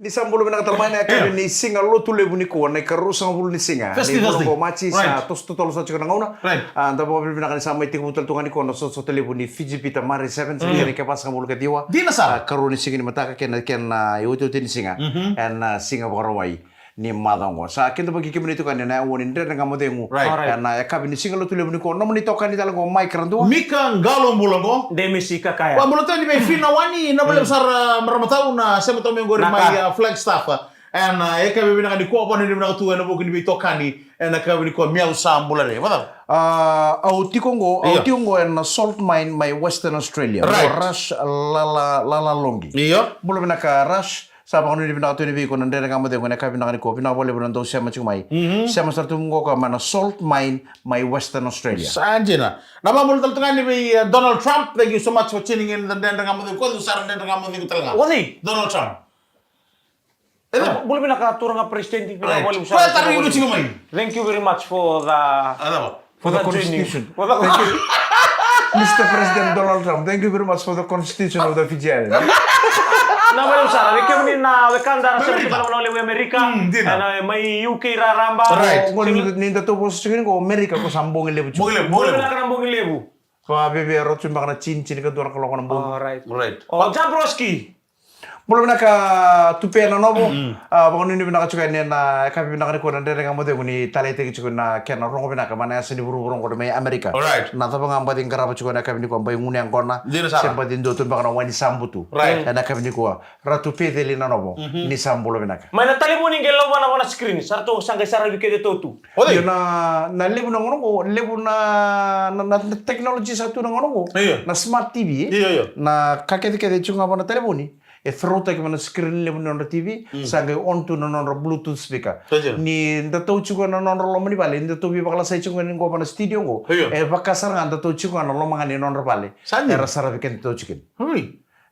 Ni sambulo bina katalmana kami ni singa lo tule buni ko na karu sambulo ni singa. Festi. Ko machi sa tos tolo sa chikana ngona. Anda po bina kan sama itik butal tungan ko no so tele buni Fiji pita mari 7 sa ni kapas sambulo ka diwa. Di na sa. Karu ni singa ni mata ka ken yoto ni singa. And singa barawai ni madango. Sa kendo bagi kemi itu kan na woni ndere ngamo dengu. Na kabi ni singa lo tule buni ko no moni toka ni talango mai karandu. Mika ngalo mbulango. Demisi kakaya. Wa mbulango ni be fina wani na bale besar maramatau na sema to mengo mai flag staff. And eka be bina kan ko apa ni bina tu na boku ni be tokani and ka be ko miau sambulare. Mata. Au tikongo en salt mine my Western Australia. Rush lala longi. Iya. Belum nak rush Sabang ni bina tu ni bi ko nandere ngamo de ko na ka bina kan ko bina boleh bina do sama cumai. Sama sartu ngo ka mana salt mine my Western Australia. Sanjena. Nama mul tal tengah ni be Donald Trump. Thank you so much for tuning in dan ngamo de ko saran dan ngamo de ko talanga. Wali. Donald Trump. Boleh bina ka turang ka president bina boleh usah. Kau tarik lu cingomai. Thank you very much for the Constitution. For the Thank you. Mr. President Donald Trump, thank you very much for the Constitution of the Fiji Island. Na boleh usah. Kita ni na Wakanda rasa kita kalau oleh Amerika. Na mai UK raramba. Ko ni to bos chingin ko America ko sambong lebu. Boleh bina ka nambong lebu. Pa bebe rotun bakana chin ka dor ko lokon bong. Alright. Oh, Jabroski. Belum nak ka tupe na nobo. Bakon ni bina ka chuka ni na ka bina ka ko ndere ngamo de ni talete ki chuka na ken rongo bina ka mana sini buru-buru ko me Amerika. Alright. Na tapa ngamba din karaba chuka na ka bini ko bay ngune ang kona. Sempa din do tun bakana wani sambutu. Right. Na ka bini ko ratu pete li na nobo. Ni sambulo bina ka. Mana tali mo ning gelo wana screen. Sarto sangga sara bikete totu. Yo na lebu na ngono ko, lebu na technology satu na ngono ko. Na smart TV. Na kakete kete chunga bana telefoni. E frota ke mana screen lebu na TV, sangga on to na Bluetooth speaker. Ni nda tau chuga na lo mani bale, nda tau bi bakala sai chunga ni go bana studio go. E bakasar nda tau chuga na lo mangani non bale. Era sara bikente tau chicken.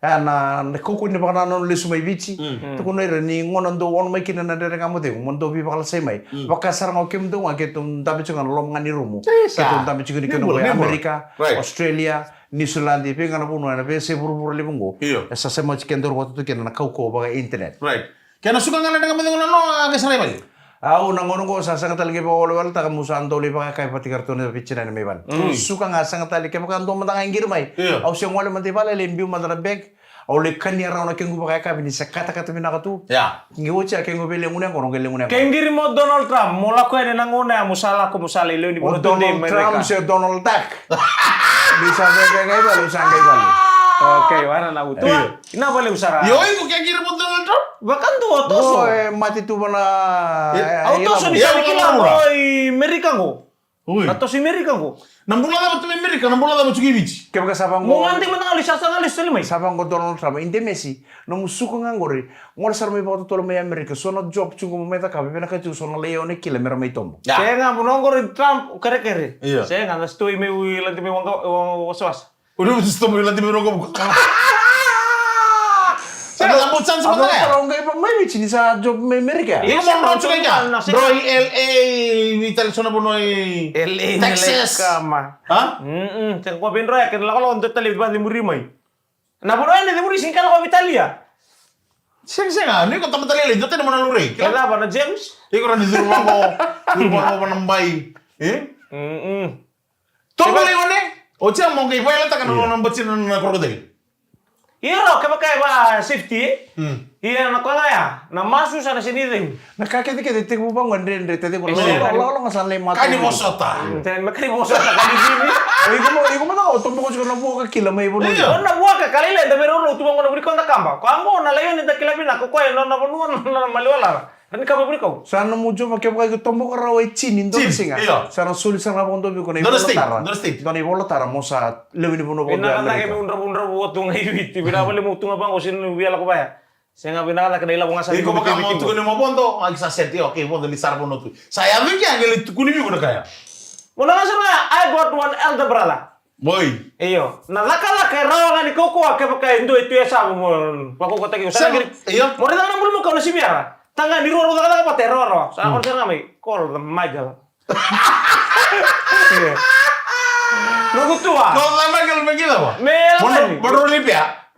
Na koko ni bakana non le sumai bici. To kuno era ni ngono ndo on mai kina na dere ngamo de, mondo bi bakala sai mai. Bakasar ngo kem ndo ngake tum tabe chunga lo mangani rumu. Ketum tabe chunga ni keno Amerika, Australia, New Zealand pe ngana puno na be se buru-buru le bungo. Esa se mo chicken dor watu kena na kauko baga internet. Right. Kena suka ngana dengan mengono no ke sare bali. Au nangono ko sa sanga talge ba wala wala ta musando le baga kai pati kartone pichina na meban. Suka nga sanga tali ke baga ndo mandanga ngir mai. Au se ngole mante bale le mbiu mandara bag. Au le kanya rauna kengu baga ka bini sakata kata bina katu. Ya. Ngiwocha kengu bele ngune ngono gele ngune. Kengiri mo Donald Trump mola ko ene nangona musala ko musala ile ni bono Donald Trump se Donald Duck. Bisa ngai bale sangai bale. Oke, warna na utu. Ina boleh usara. Yo iku kengiri mo Donald Trump. Bahkan tu otos. Mati tu mana. Otos ni sabi kila boy Amerika go. Atau si Amerika go. Nambula da tu Amerika, nambula da tu Givich. Kaya sabang mo nganti man ngali sa ngali sali mai. Sabang ko Donald Trump inde Messi no musuko ngangori. Ngol sar mai bato tolo mai Amerika sono job chungo meta ka bena ka tu sono leone kile mera mai tombo. Saya nggak menonggor Trump kere-kere. Saya nggak stoi mai lanti mai wang was-was. Udah mesti mo lanti mo ko. Saya nggak mau chance mo na. Kalau nggak iba mai bici ni sa job mai Amerika. Iya mo no chuka ya. Bro LA vital sono bono LA Texas. Kama. Ha? Cang ko benro ya kenala kalau untuk tali ba di muri mai. Na bono ene di muri singkal ko Italia. Senga, ni ko tamatali le, jote mo na lure. Kela ba na James? Iko ran di rumah mo panambay. Tunggu le one. O cha mo ngai pala ta kan no bacin na krokodil. Iro ke pakai ba safety? Iya na kala ya. Na masu sana sini ding. Nakakita kita te mo bang ngandre te te ko lo ngasan le mata. Kani mo sota. Ten makri mo sa ka di sini. Iko mo na to mo ko na po ka kila mai bono. Na buwa ka kalile da mero tu mo na buri konta kamba. Ko amo na layo ni da kila bina ko ko no na bonu na maliwala. Kan ka buri ko. Sana mo jo make ba ko tombo ka raw chin indo singa. Sana sul sana bondo bi ko na Understand. Doni volotara mo sa lewini bono bondo. Bina kan ke undra buot ngai witi bina bale mo tunga bang ko sin wiala ko ba ya. Saya nggak bilang kena ilang ngasa. Iko baka mo tu ko mo bondo, ag sa senti okay bondo li sar bono tu. Saya vi que angeli tu kuni mi ko kaya. Muna nga sama I got one elder brother. Boy. Iyo, na laka rawa ni koko ke pakai indo itu ya sabu mo. Pako kota ki usah giri. Iyo. Mo rin nang bulmo ka na sibiara. Tanga ni roro ka pa terror. Sa ako sir ngamay call the Michael. Nugo tua. Call the Michael megila ba? Mel. Bono limpia.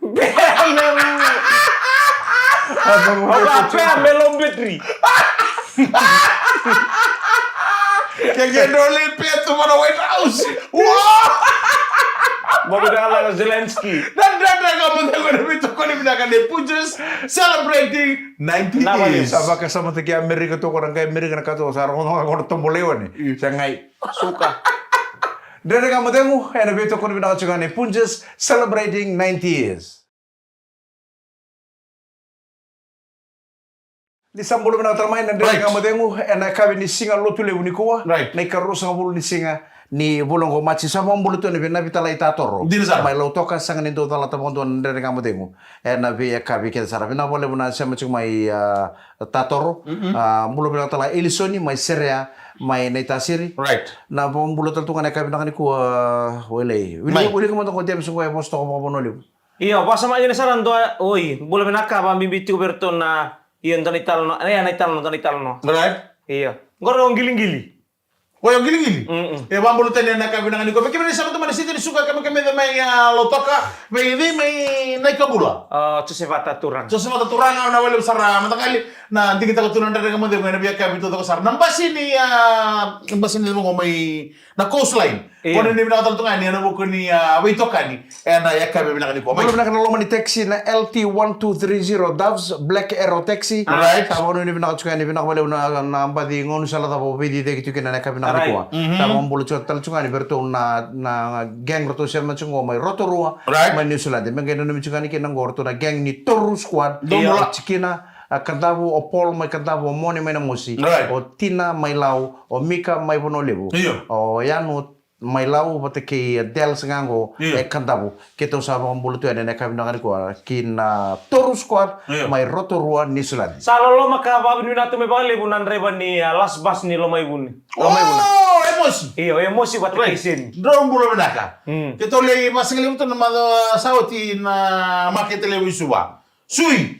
Apa melon betri. Kayak Donald Trump tuh pada White House. Wah. Bapak dengan Zelensky. Dan kamu tengok itu kau dipindahkan di Punjus celebrating 90 years. Sama kasama teki Amerika tuh orang kayak Amerika nak kata sarang orang tombolewa nih. Sangai Suka. dari kamu tengok yang lebih tuh kau dipindahkan juga nih Punjus celebrating 90 years. Di sambul bina termain dan dari kamu tengok enak kawin di singa lo tule unikuwa. Right. Naik karus sama bulu di singa. Ni bolong ko machi sama bulu tu ni bina bitala itatoro. Dili sara. Mai lo toka sangan itu tala tapon tu dari kamu tengok. Na be kabi kita sara bina boleh bina sama cuma mai tatoro. Bulu bina tala elisoni mai seria mai naitasiri. Right. Na bom bulu tu kan kabi nak ni ku wele. Wili kamu tu kau tiap sungguh posto ko mo noliu. Iya, pas sama ini saran tuh, oi, boleh menaka bambi bitu berton na iyon tanital no, tanital no. Right. Iya, ngorong giling-gili. Oh yang gili-gili? Ya bambulu tadi nak kabinangan di kau. Bagaimana sama teman di situ disuka kami main lotoka, main ini main naik kabula. Cusevata turang. So semua turang na wala besar mata kali na hindi kita keturunan dari kamu dengan biar kami itu besar. Nampas ini mo may na coastline. Kung hindi pinakataltungan niya na buko ni Waitoka ni na ya kami pinakani ko. Bulu bina kan lo mani taxi na LT1230 Doves Black Arrow Taxi. Right. Tama ni bina ka ni bina wala na ambadi ngon sala tapo bidi de kitu kina na kabina Right. ko. Tama bulu chot tal chunga ni berto na gang roto siya man chungo may rotorua. Right. May New Zealand. Mengeno ni chunga ni kinang gorto na gang ni Toru Squad. Iya. Chikina kantabu o Paul may kantabu o Moni may namusi. Right. O Tina may lau o Mika may bonolebu. Iya. O Yano may lau pati ki Del Sangango Iya. kantabu kita usah bulu tu ada nak kabina ko kina Toru Squad Iya. may rotorua New Zealand. Salo lo maka babi na tume bale bunan reba ni las bas ni lo may buni. Oh, emosi. Iya, emosi buat Right. kisin. Dorong bulu benaka. Kita oleh masing itu nama sauti na market televisi suba. Sui.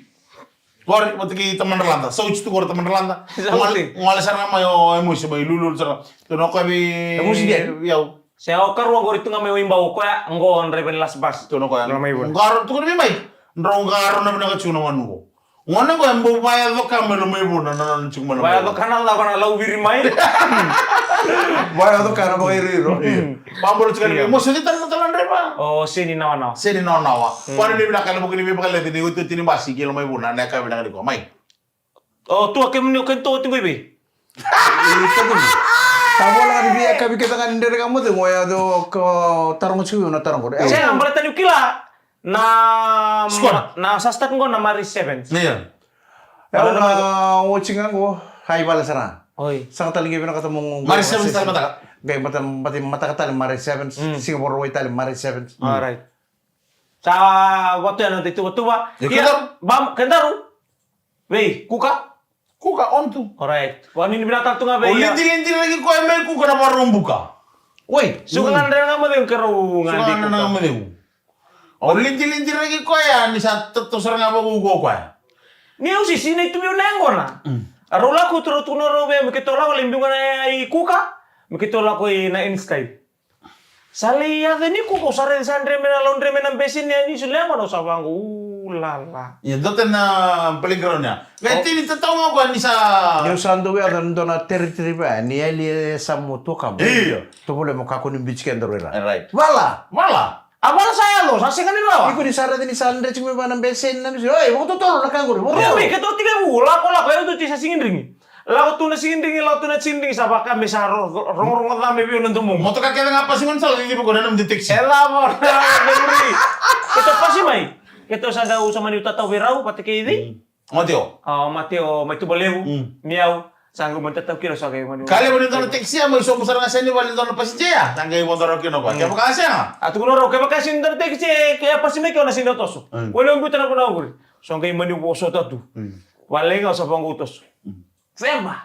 Gor matiki teman relanda. Sauti itu gor teman relanda. Sauti. Ngale sarang mayo emosi may lulul sarang. Tuno ko bi Emosi dia? Yaw. Saya okar ruang gor itu ngamay imbau ko ya ngon reba ni las bas. Tuno ko yan. Lo may buni. Ngaro tu ko bi may. Ndrong ngaro na benaka chuno manu. Ngone ko embo maya do kamelo may buna na chung manu. Baya to kanal la kana lau biri mai. Wala to kana mo iriro. Pambolo chukani emosi di tan talan reba. Oh, sini nawa. Sini nawa. Pare ni benaka mo kini bi bakal di utu tini basi kilo may buna na ka benaka di ko may. Oh, tu akem ni kan to tingui be. Itu pun. Tabo lang di biya kabi kita kan dari kamu tu ngoya do ko tarong chuyo na tarong ko. Saya ambil tadi kila na Squad. na sastat ngo na Maris 7. Iya. Na watching ko hai bala sana. Oi. Sang talingi bina katong Maris 7 tal mata. Gay mata katali Maris 7 Singapore way tali Maris 7. Alright. Sa waktu yang nanti tua. Ya, Iya, bam kendaru. Wei, kuka. Kuka on tu. Alright. Wah ini binatang tu ngabe. Lintir lagi ko emel kuka na parong buka. Woi, Suka ngandre ngamo yung keru Suka ngandi na kuka. nga mo. O lintir lagi ko ya ni sa tosar nga ba kuko ko ya. Ni usi sini tu biu nengo na. Arola ku turu tu no robe mikitola ko limbingan ay kuka. Mikitola ko na instai. Sali ya ni kuko sare sandre mena laundry mena besin ya ni sulengo no sabangu. Lala. Ya doten na peliground niya. Kaya tini tataw nga ko ni sa yung sando we adan do na territory ba ni ali samu to kam. Iya. To boleh mo kako ni beach kendo rela. Right. Wala. Wala. Abang saya lo, saya kan ini Iko ni sara ni sandre chumi ba nang besen na mi. Oy, mo to tolo na kanggo. Mo. Ya, me keto tiga bulan ko lah kayo tu tisa singin ringi. Lau tu na singin ringi, lau tu na singin ringi sa baka me sa rong na me biyo nanto mo. Mo to ka kaya nga pa singon sa hindi ko na deteksi. Ela mo na memory. Ito pa si May. Ito sa daw sa maniuta tau berau pati kay di. Mo tio. Mateo may tubalewu. Miau. Sanggo man tataw kilo sa kayo maniuta. Kali mo dito na teksi mo iso mo sa nga sa ni wala na pasija. Tangay mo daro kino ko. Kaya mo kasi nga. At kung naro kaya kasi ndar tek kaya pa si May kaya na sinotoso. Wala ang buta na ko na uguri. So ang kayo maniuso tatu. Wala nga sa pangutos. Sema.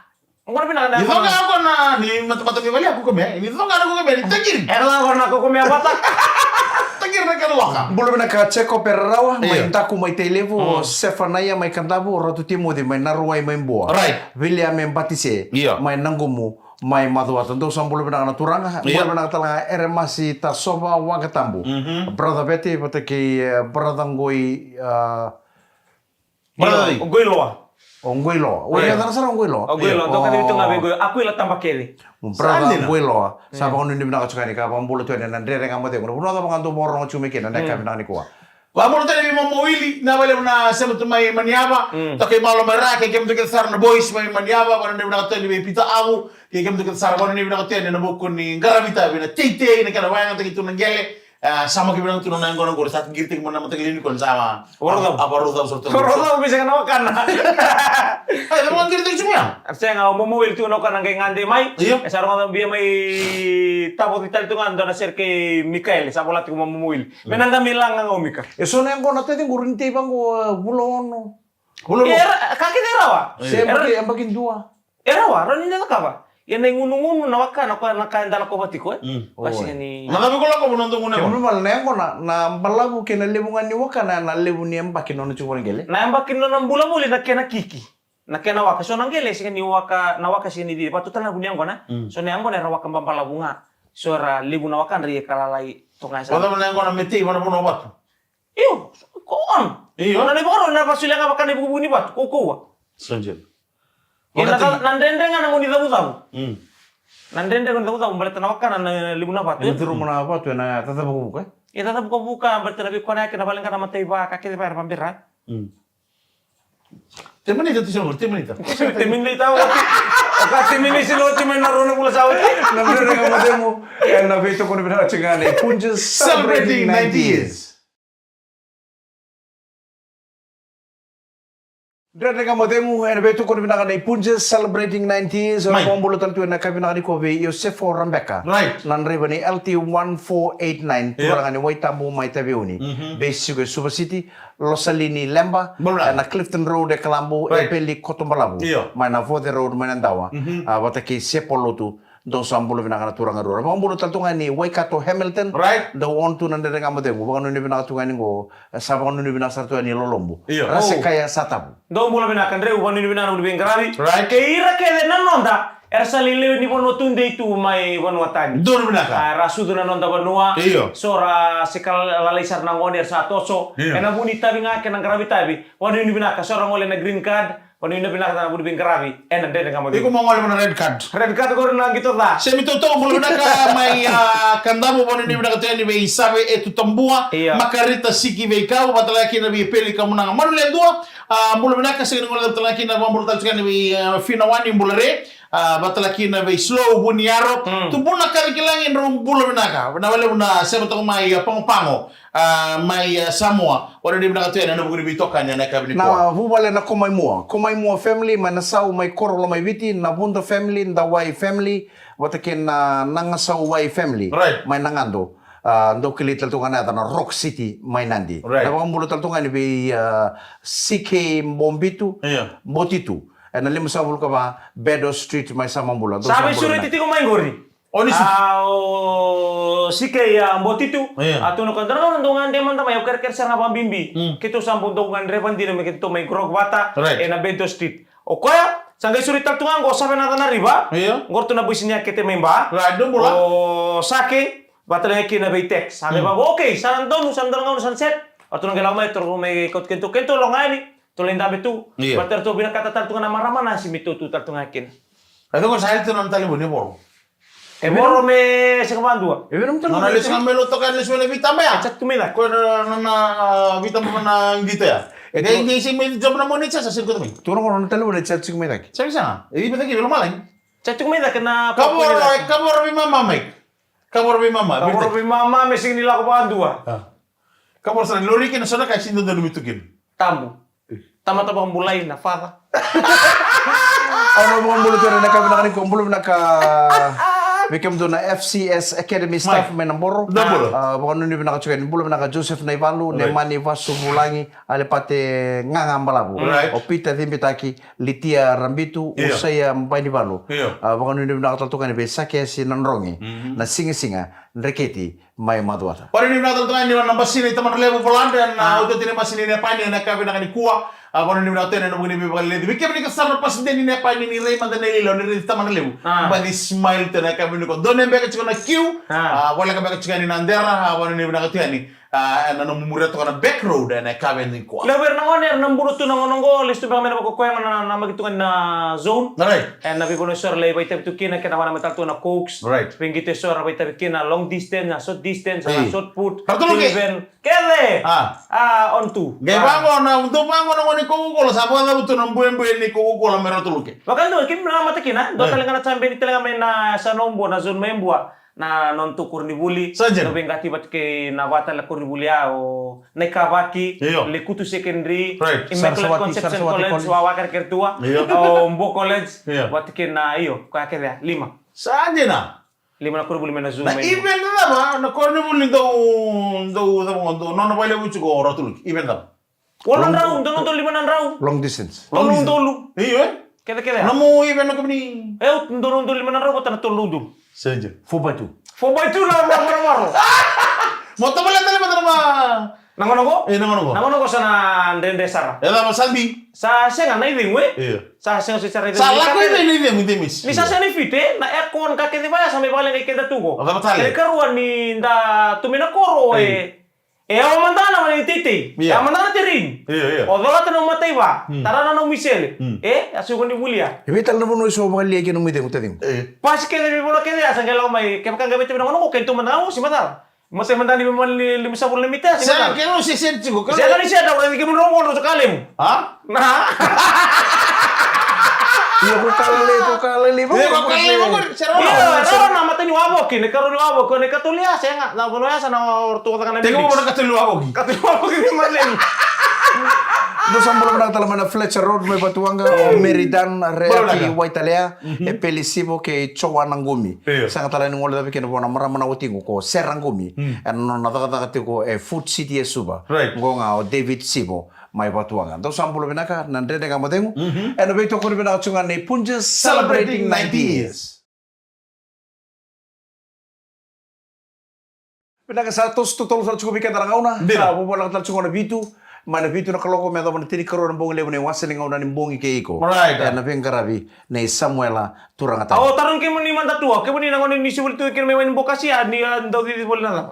Ang ano pinakanda Ito nga ako na ni matamatami wali ako kami. Ito nga ako kami. Tagir. Erla ko na ko kumya batak. Tagir na kaluwa ka. Belum na ka check up rawa, Iya. may taku may televo, Stefanaya may kantabu, Rotu Timothy may naruay may boa. Right. William may batise, Iya. may nanggumu, may maduatan. Do sam belum na naturanga, Iya. belum na talaga eremasi tasova wagatambu. Brother Betty pataki brother ngoi Berarti. Goiloa. Ongoilo. Uya tan sara ongoilo. Goiloa. Toka dito nga goiloa. Aku ila tambah kere. Brother ongoilo. Sa ba kundi bina ka ka pambulo to na ndere nga mate. Kuno na ba kanto borong chume kena na ka bina ni ko. Vamos a tener mawili na wale na sema tu mai maniaba take malo mara ke kem tu ke sar na boys mai maniaba kono ni na to ni pita abu ke kem tu ke sar kono ni na to ni na bokun ni garavita bina tete ni kana wanga tu na ngele sama ke bina tu na ngono gor sat girtik mo na mate lini kon sama abaru da sorto Rodam bisa kena makan. ay mo girtik chumya Saya nggak mau mobil tuh nokan nang ngande mai. Iya. Sarong biya mai tapo tital tu ngando na serke Mikael sa bola tu mau mobil. Menanda milang nang Mika. Eso na ngo na te ngurin te bango bulono. Bulo Era kaki terawa. Sempre ang bakin dua. Era wa ron ni nakaba. Yan na ngunu-ngunu na waka na kanda ko batiko eh. Kasi ni na ko la ko bunonto ngune Kemu mal na ngo na balabu ke na lebungan ni waka na lebu ni ambaki no chuko ngele. na ambakin no nang bula muli na kena kiki. Na kena waka so nang gele sing ni waka na waka sini di patu tanah bunyang kona. So ni anggo na waka mbambala bunga. So ra libu na waka ri kalalai to nga sa. wala na ngona meti mana buno bat Iyo, koon. Iyo. Ano na boro na pasuli nga baka ni bubuni bat kukuwa. sanjel Yan nandende nga nang unida butaw. hmm Nandende nga butaw balit na waka na libu na bat. Itu rumah apa tu na tata buku buka. Ita tab ko buka balit na bi kona kena paling kana matay ba kakit pa pambira. temenita tu sino temenita Timin ni tawo. Oka timin ni silo timin na ron mula sa uti. Na mre nga modemo na veto ko ni bina chingane. Punjas celebrating 90 years. Dere nga modemo na veto ko ni bina ka Punjas celebrating 90 years. Ora ko mbulo tal tu na kabina ni ko ve Yosefo Rambeka. Right. Nanre bani LT 1489 turanga ni Waitambo mai tabiuni. Basic Super City Losalini Lemba Right. na Clifton Road e Kalambo Right. e Peli Kotombalabu. Iyo. Mai na Fode Road mai nandawa. Wata ke Sepolotu do sambulo bina kana turanga rura. Mambulo tal tunga ni Waikato Hamilton. Right. Da on tu nandere nga modemo. Baka nuni bina tunga ni go sabang nuni bina sartu ni Lolombo. Iyo. Rase kaya satabu. Do mula binakan re uban ni binan ulibing gravi. Right. Keira ke de nanonda. Ersa lile ni bono tunde itu mai Vanuatani. Dono binaka. Rasu tu nanonda Vanua. Iyo. Sora sekal lalaisar nangoni ersa toso. Iyo. Ena buni tabi ngake nang gravi tabi. Wanu ni binaka sora ngole na green card. Wanu ni binaka na ulibing gravi. Ena dede ngamo. Iku mo ngol mo red card. Red card ko na gitu ta. Semi toto mo binaka may kandamu mo ni binaka tani be isabe etu tambua Iya. makarita siki be kau batalaki na be peli kamu nang manu lendua mulo binaka sing ngol batalaki na bambul talkan be finawani bulare batalaki na be slow buniaro tu buna kali kilangin rum bulo binaka na wale una sema to mai pango mai Samoa wala ni binaka tani na buguri bitokanya na kabini ko Na vuvale na komai mua family mana sau mai korolo mai viti na bunda family na wai family wata ke na nangasau wai family Right. mai nangando ndo kili taltunga na na Rock City mai nandi Right. na bambulu taltunga ni be CK Mbombitu Iya. Mbotitu na limu sabul ka ba Bedo Street mai samambula Sabi suri titi ko main gori. Oni su Sike ya mbotitu. Iya. Atu no kandra no ndongan de man tamay ker sa nga bimbi. Kito sampung dongan revan di me kito may grog bata Right. na Bedo Street. O kaya sangay suri taltungan go sabe na riba. Iya. Ngorto na businya kete memba. Right, doon mula. O sake batale kina baitek. Sabi ba okay, sanandon ngau sunset. Atu no gelaw may tro may kento longani. Tulen dabe tu. Iya. Bater tu binakata taltungan na maramana si mitutu taltungan kin. Ito ko sa ito nang tali mo ni Boro. Moro me se kamandua. Even No na lis ngam melo to kan lis wala vita ba. Chat kumila. Ko na vita mo na ngito ya. Hindi si may job na mo ni sa sirko to. turang kono telu na chat sing mai taki Sabi sana. Ibi pa taki malang. Chat kumila kena Kabor bi mama Mike. Kabor bi mama. Moro bi mama me sing nila ko bandua. Kabor sa lori kin sa ka sindo dalu mitukin. Tambu. Tama-tama mulai na fata. ano mo mbulo to na kabina ni ko mbulo na ka Became do na FCS Academy staff may namboro. Namboro. Baka nuni binaka chukan bulo binaka Joseph Naivalu, Nemani Vasu Bulangi, alepate ngangambalabu. Right. O Peter Thimbitaki, Litia Rambitu, Usaya Mbaini Valu. Baka nuni binaka tatukan be sake si nanrongi, na singa-singa, reketi may maduata. Pare ni binaka ni namba sini taman level volante na auto tini masini ni pani na kabina ni kuwa. Ako ni binaka tene no bugni bi bakal ledi. Bikam ni kasar pas den ni pani ni Raymond na nililo ni taman level. Bali smile tene kabina ko. Donen beka chikona Q. Wala ka beka chikani na ndera. Ako ni binaka tene. na mumura to kana back road na kaben ni ko. Leber nangon namburu tu nangon ngo listu bang mena ko yang na magitu kan na zone. Right. Na bi kono sor le baita tu kina kana wana metal tu na cokes. Right. Pingite sor baita kina long distance na short distance na short put. Kartu ke? Kele. On tu. Gay bango na untuk bango na ni ko ko sa ba butu na mbuen ni ko ko la mero tuluke. Bakal tu kim na mata kina do talenga na chambe ni talenga na sa nombo na zone membua. Na nontu kurnibuli Sajen. no bengati bat ke na wata la kurnibuli o na kabaki Iyo. le kutu secondary Right. Immaculate Saraswati Conception College. College wa wakar kertua Iyo. o mbo college Iyo. bat ke na iyo ka ke 5 Saje na. na kurnibuli mena zoom Na even na ba na ko ni bulin do no bale bucu ko rotuluk. Even da. walan raung dono to 5 raung Long distance. tolong dulu Iyo. kede Namu even no kini. dono to 5 raung tan tolong dulu Saje. 4x2. fo baju na maro Moto bala tale ma. nangono Nangono. ko sana ndende sara Ya da salbi. sa senga na iding we Iyo. sa senga secara Salah ko ini mis. Ni sasa ni fite na ekon ka kede baya sampai bale ni keda tugo. Apa batale? Karuan ni nda tumina koro o mandana mani titi. Iya. Mandana tirin. Iya. O dola tano matay ba? Tarana no misele. Asu ko ni bulia. Ibe tal na puno iso bakali no mide mutading. Pas kede ni bola kede asa ngelaw may kaya kan gabit na ko kento manao si matar. Masay mandani mo lima sa bulan limita si Saya matar. kira si sensigo. Siya kan siya daw ni kimon ro sa kalim. Ha? Na. Iya ko kalale ba? Iya ko kalale. Iya, rawa na matay ni wabo kini karo ni wabo ko ni katulia saya nga na bola sa na orto ka na. Tengo mo na katulu ako. Katulia ko kini malen. Do sambolo na tala mana Fletcher Road me batuanga o Meridan Reati Waitalea e pelisibo ke chowa nangumi. Sanga tala ni ngolo dabi kena bona mara mana utingo ko serangumi. No na daga ko e Food City e suba. Ngonga o David Sibo mai batuanga. Do sambolo benaka nandre nga modengu. E no beito ko bena chunga ni Punja celebrating 90 years. Benaka sa tos tutol sa chuko bika darangau na. Sa bobola tal chunga na bitu. Mana vitu na kaloko me dama tiri karo na bongi lebu ne wasa ni ngau na bongi ke iko. Right. Na pengarabi na Samuela turang ata. Oh, tarun kemo ni manda tua. Kemo ni nangon ni sibul tu kemo ni bokasi ni ndau di bol na.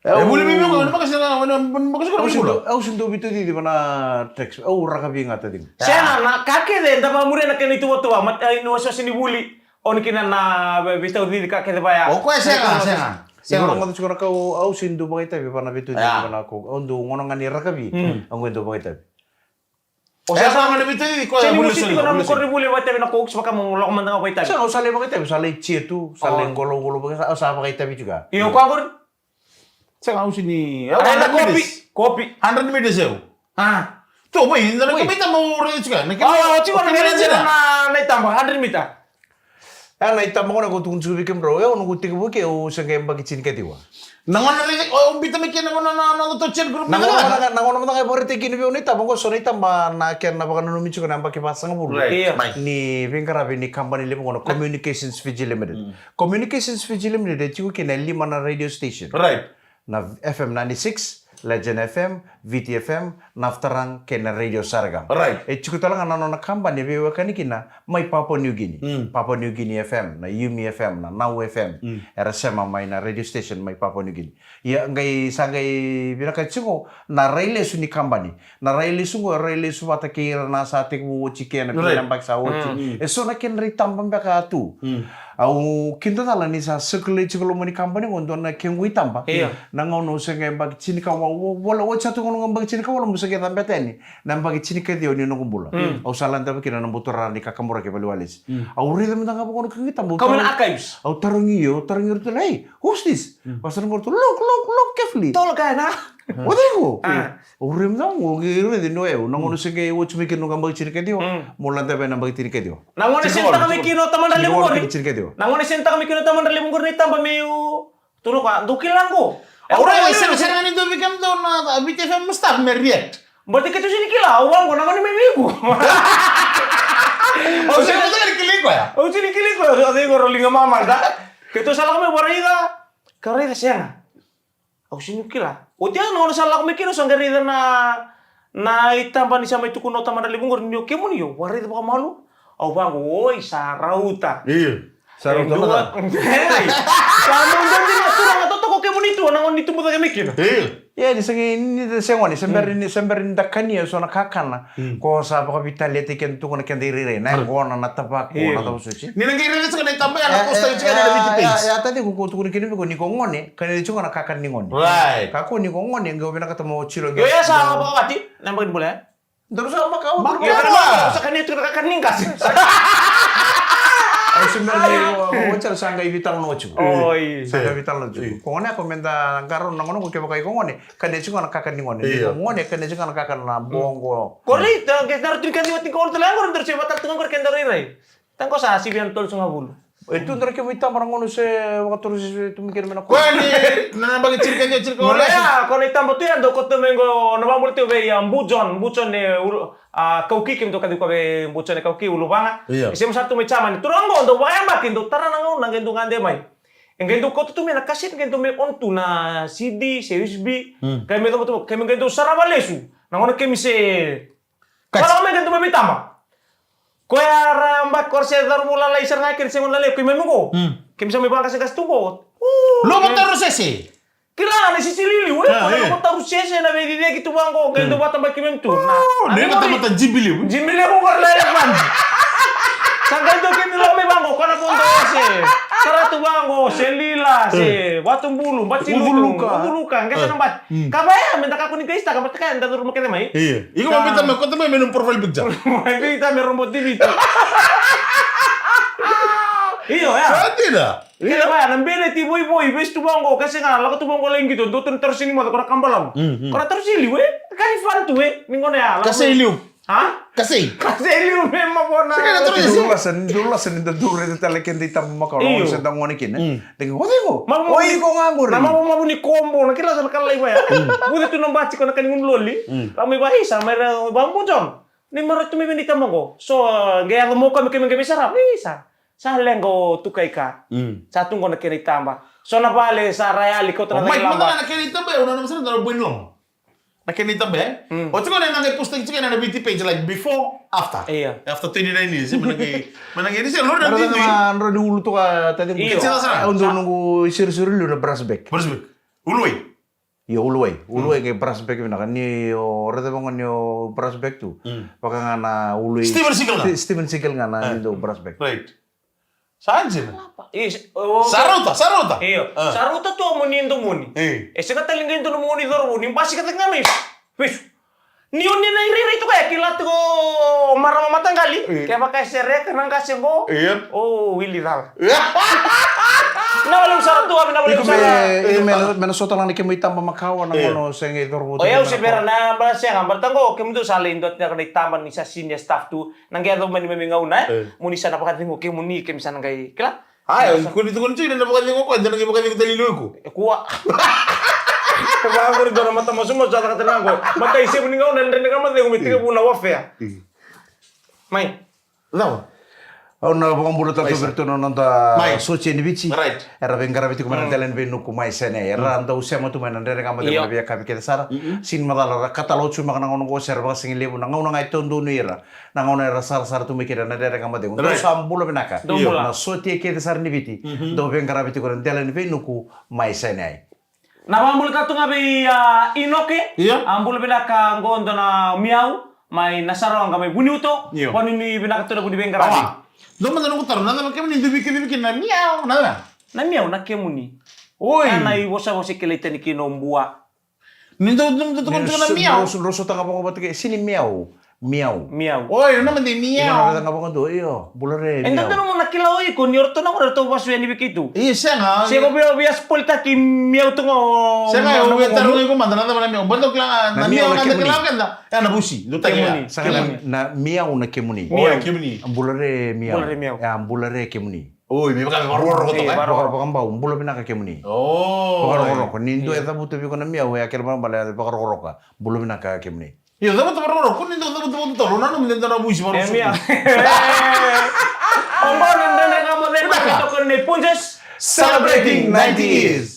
Boleh mimi ko makasi na makasi ko Ausindo, ausindo bitu di mana text. Au rakabi ngata din. Sena na kake de ndama mure na keni tua mat no so sini buli. On kina na bitau di kake de baya. O ko senga. Siguro nga siguro ka ausindo ba kita pa na bitu di mana ko. Ondo ngono nga ni rakabi. Ang wendo ba kita. O sea, sama na bitu di ko Sini musiti ko na mo korri buli ba tabi na koks baka mo lok man nga ba tabi. Sa usale ba kita? Usale chietu, sale ngolo-ngolo ba sa ba kita juga. Iyo ko agor. Senga usini. Ada kopi. 100 meters eu. Ah. Tu mo hindi na kamita mo rin ka. Oh, chico na meron na naitambang 100 meter. Ang naitama ko na kung tungkol sa bro, ano kung tingin mo kayo sa kaya bagitsin ka diwa. Nangon na rin, o bita may kina mo na to chat group. Nangon naman kayo pare tingin mo nita, mo ko so nita ma na kaya na baka nanumin ko na bakipasa ng bulo. Ni Pingarabi ni company limo ko Communications Fiji Limited. Communications Fiji Limited chico kina lima na radio station. Right. Na FM 96, Legend FM, VTFM, Naftarang, kena Radio Saragam. Right. Chico talaga na company biwa kanikina may Papua New Guinea. Papua New Guinea FM, na Yumi FM, na Now FM. RSM may na radio station may Papua New Guinea. Ya ngay sangay binakatsingo na railesu ni company. Na railesu bata kira na sa ating uchi kena pinambak sa uchi. So na kinri tambang baka tu. Au kinta tala ni sa circle chikolo mo ni company ngondo na kengwi tamba. Nangono sa ngay bag chinika wala wacha tu ngono bag chinika wala musa kita beteni. Nang bag chinika dio ni nong bula. Au salan tabi kina nang butura ni kakamura ke balualis. Au rhythm tanga ko keng tambo. Kau na archives. Au tarangi tu hey, who's this? Pasal ngor tu look carefully. Tol ka na. What go? Au rhythm tang ngo giru de noe. Nangono sa ngay watch mi kinu bag chinika dio. Mulan tabi nang bag chinika dio. Nangono senta kami kino taman dali mo ni. Chinika dio. Nangono senta kami kino taman dali mo ni tamba meu. Tuno ka, dukilang ko. Orang yang sering itu bikin tuh na BTFM mustah meriak. Berarti kita sini kila, uang ko nangono memiku. Oh, saya itu kan kilik ya. Oh, sini kilik ko, ada yang rolling mama da. Kita salah kami baraiga. Karena siya. Oh, sini kila. O dia nangono salah kami kino sanggari na itamba ni sama itu kuno taman dali mo ni kemo ni yo. Warai baka malu. Oh, bang, oi sarauta. Iya. Sarauta. Kamu dan dia surang atau toko kemo nito nangon nito mo kami gitu. Ya di sengi ini sengoni semberin dakani so na kakana ko sa pa kapitali tiken tu ko na kendiri na ko na tapak ko na tapu suci. Ni nang kiri sa kanay tambay anak posta yung channel na page. Ya tadi ko tu ko kini ko ni ko ngone kan itu na kakan ni ngone. Right. Kako ni ko ngone ngau bina ketemu cilo. Yo ya sa apa kati? Nambakin boleh? Terus apa kau? Ya kan sa kanito na kakan ning kasi. Ay semberin ko wajar sangga vital no chu. Oh iya. Sangga vital no chu. Ko ngone ko menta ngaro na ngono ko ke bakai ko ngone kan itu na kakan ni ngone. Ko ngone kan itu na kakan na bongo. Korita, kita harus tingkat di tingkat orang telanggor terus siapa tak tengok kendari rai. Tangko sa si bian tol sunga bulu. Itu ntar ke mita marang ngono se waktu terus itu mikir mena ko. Kwani nanambagi cirka Mulai ya, kalau itam betul ya, doko tu mengo, nama mulut tu be yang bujon ne kau kikim tu kadi kau be bujon ne kau ki ulu banga. Isi satu mecaman, tu ranggo untuk bayang makin tu taran nangau nang gentu ngande mai. Yang gentu kau tu mena kaset gentu me ontu na CD, USB, kami me tu kami gentu sarabalesu, nangono kami se. Kalau me gentu me bitama. Kau ya rambat korse darmula lai serna kiri sengon lale kau memugo. Kami se me bangka segas tubo. Lo mo terus ese. Kailangan na si Silili, weh. Kaya ko tayo siya na may dinegi tu bangko. Kaya tu batang baki mem tu. Ni mata jimbili. Jimbili ko kar layak man. Sangka itu kini lo may bangko. Kana po ito siya. Kara tu bangko. Selila siya. Batong bulu. Bulukan. Kasi nang bat. Kabaya. Minta ka kunin kaista. Kapat ka. Nda rumah kita may. Iya. Ikaw mapita mo. Kung may minum profile picture. Mapita may rumput dito. Iyo ya. Saan na? Kaya ba, nambili ti boy, bes tu bangko kasi nga lako tu bangko lang gitu, dutun terus ini mo ko kambalam. Kora terus ili we, kani fan tu we, ningo na ya. Kasi iliw. Ha? Kasi ili me mapona. Dulu lah sen dure de tale kendi tam makalo sen tang ngone kin. Dengo ko. Oi ko nganggur. Nama mo ni kombo, nakila sa kalay ba ya. Bude tu nambaci ko nakaningon loli. Kami bahisa, may bambu jon. Ni maro tu me benita mo. So, gaya mo kami sarap. Isa. Sa lenggo tukay ka. Satu ko nakinitamba. So nabale sa rayali ko Mike, tanang mata lamba. na nakinita ba? Una naman sila na buin long. Nakinita ba? O tsaka na nang-posting tsaka na BT page like before, after. Iya. After 29 years, manang siya. Lord, Pero nandito naman ro di ulo to ka tadi Iyo. undo nunggu sir-sir lu na brasbek. Bersbek. Uluwi. Yo ulwe ke brasbek na kan ni yo rete bangon yo brasbek tu. Paka nga na ulwe. Steven Seagal nga. Steven Seagal nga na indo brasbek. Right. Saan sila? Saruta. Iyo. Saruta tu muni ndo muni. Ese ka talinga ndo muni dor muni pasi ka ngami. Wis. Niun ni nairi itu kayak kilat ko marama matang kali. Kaya pakai serek nang kasih go. Iya. Oh, Willy Dal. Na walang sarap tu, na walang sarap. Minnesota lang ni kimo itamba makawa ng ano sa ngidor mo. O yaw si Vera na ba siya nga bertang ko kemo tu salin dot na kanay taman ni sa senior staff tu nang gyado man ni mingaw na. Muni sa napakating ko kemo ni kemo sa nang kay kila. Ay, kung dito ko nito na bukan ko, dito na bukan ko talilo ko. Kuha. Kaya ko rin doon na mata masuma sa katanang ko. Mata isip ni ngaw na rin ka mata umitiga po na wafya. May. Lawa. Una bukan bulu tatu bertu nonta Mai. soci ni bici. Right. Era vengara bitu kumana telen venu kumai sene. Era anda usia matu mana ndere kama de mabia kapi kita sara. Sin madala kata lo cuma kana ngono go serba sing lebu na ngono ngai tondo nu era. Na ngono era sar tu mikira na ndere kama de. Ndo sambulo benaka. Na soci ke sar ni biti. Do vengara bitu kumana telen venu ku mai sene ai. Na ambul ka tu ngabe inoke. Ambul benaka ngondo na miau. May nasaro ang kami bunuto. Pano ni benaka tu na buni vengara. Lo mandan ko taro nada kami ni bikin na miau nada. Na miau na kemuni. Oi. Na iwosa wosi kelita ni kinombua. Nindo na miau. Roso tanga pa ko batike sini miau. Miau. Oi, naman di miau. Ina tanga pa ko do iyo. Bulare Endo miau. tu mo nakila oi ko ni orto na ko orto basu ni bikitu. Iya siya nga. Siya ko biya spolta ki miau tu ngo. Siya nga, uwi taro ko mandan nada na miau. Bantok lang na miau na nga kemuni. kailangan ganda. Ya na busi. Luta Kemuni. niya. Na miau na kemuni. Oi, kemuni. Bulare miau. Bulare miau. Ya bulare kemuni. Oi, may baka horror ko to ka. Bakar bau, bulo binaka kemuni. Oh. Bakar horok. Nindo eta butu bi kona miau ya kelma bala bakar horok ka. Bulo binaka kemuni. Yo, dapat horror ko nindo dapat to. Luna no nindo na busi maro. Miau. Ombo nende nga mo den ko ni punjes Celebrating 90 years.